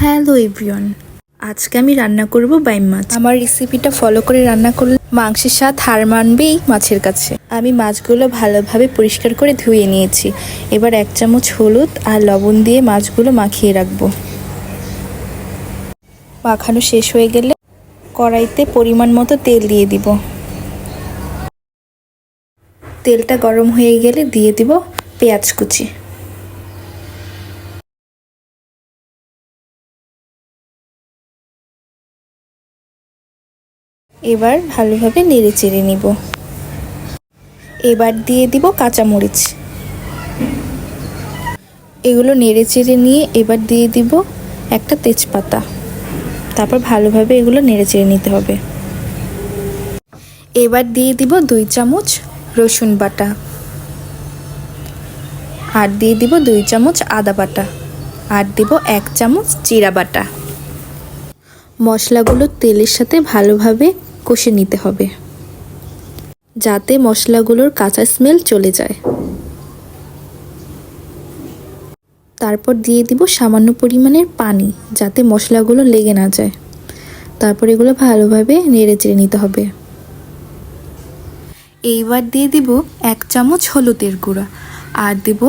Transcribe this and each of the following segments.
Hello everyone, আজকে আমি রান্না করব বাইম মাছ। আমার রেসিপিটা ফলো করে রান্না করলে মাংসের স্বাদ হার মানবেই মাছের কাছে। আমি মাছগুলো ভালোভাবে পরিষ্কার করে ধুয়ে নিয়েছি। এবার 1 চামচ হলুদ আর লবণ দিয়ে মাছগুলো মাখিয়ে রাখবো। মাখানো শেষ হয়ে গেলে কড়াইতে পরিমাণ মতো তেল দিয়ে দিব। তেলটা গরম হয়ে গেলে দিয়ে দিব পেঁয়াজ কুচি। এবার ভালোভাবে নেড়ে চেড়ে নিব। এবার দিয়ে দিব কাঁচামরিচ। এগুলো নেড়ে চেড়ে নিয়ে এবার দিয়ে দিব একটা তেজপাতা। তারপর ভালোভাবে এগুলো নেড়ে চেড়ে নিতে হবে। এবার দিয়ে দিব 2 চামচ রসুন বাটা, আর দিয়ে দিব 2 চামচ আদা বাটা, আর দিব 1 চামচ জিরা বাটা। মশলাগুলো তেলের সাথে ভালোভাবে কষে নিতে হবে, যাতে মশলাগুলোর কাঁচা স্মেল চলে যায়। তারপর দিয়ে দিব সামান্য পরিমাণের পানি, যাতে মশলাগুলো লেগে না যায়। তারপর এগুলো ভালোভাবে নেড়ে চেড়ে নিতে হবে। এইবার দিয়ে দিব 1 চামচ হলুদের গুঁড়া, আর দেব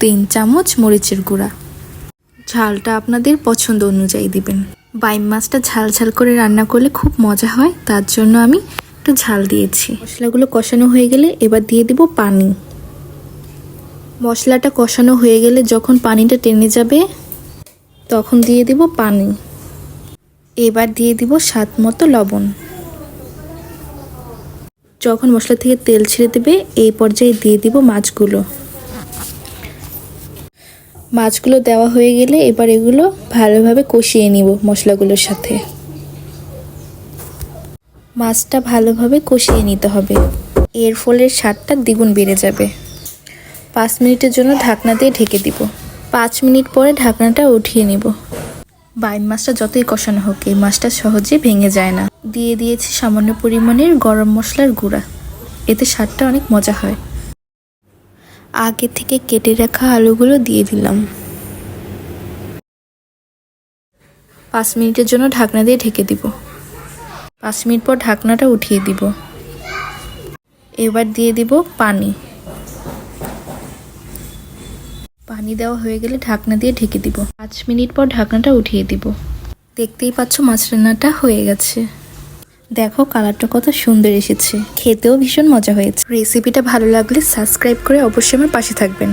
3 চামচ মরিচের গুঁড়া। ঝালটা আপনাদের পছন্দ অনুযায়ী দিবেন। বাইম মাছটা ঝাল ঝাল করে রান্না করলে খুব মজা হয়, তার জন্য আমি একটু ঝাল দিয়েছি। মশলাগুলো কষানো হয়ে গেলে এবার দিয়ে দিব পানি। মশলাটা কষানো হয়ে গেলে যখন পানিটা টেনে যাবে তখন দিয়ে দিব পানি। এবার দিয়ে দিব স্বাদ মতো লবণ। যখন মশলা থেকে তেল ছেড়ে দেবে এই পর্যায়ে দিয়ে দিব মাছগুলো দেওয়া হয়ে গেলে এবার এগুলো ভালোভাবে কষিয়ে নিব মশলাগুলোর সাথে। মাছটা ভালোভাবে কষিয়ে নিতে হবে, এর ফলে স্বাদটা দ্বিগুণ বেড়ে যাবে। 5 মিনিটের জন্য ঢাকনা দিয়ে ঢেকে দিব। 5 মিনিট পরে ঢাকনাটা উঠিয়ে নিব। বাইম মাছটা যতই কষানো হোক এই মাছটা সহজে ভেঙে যায় না। দিয়ে দিয়েছি সামান্য পরিমাণের গরম মশলার গুঁড়া, এতে স্বাদটা অনেক মজা হয়। আগে থেকে কেটে রাখা আলুগুলো দিয়ে দিলাম। 5 মিনিটের জন্য ঢাকনা দিয়ে ঢেকে দিব। 5 মিনিট পর ঢাকনাটা উঠিয়ে দিব। এবার দিয়ে দিব পানি। পানি দেওয়া হয়ে গেলে ঢাকনা দিয়ে ঢেকে দিব। 5 মিনিট পর ঢাকনাটা উঠিয়ে দিব। দেখতেই পাচ্ছ মাছ রান্নাটা হয়ে গেছে। দেখো কালারটা কত সুন্দর এসেছে, খেতেও ভীষণ মজা হয়েছে। রেসিপিটা ভালো লাগলে সাবস্ক্রাইব করে অবশ্যই আমার পাশে থাকবেন।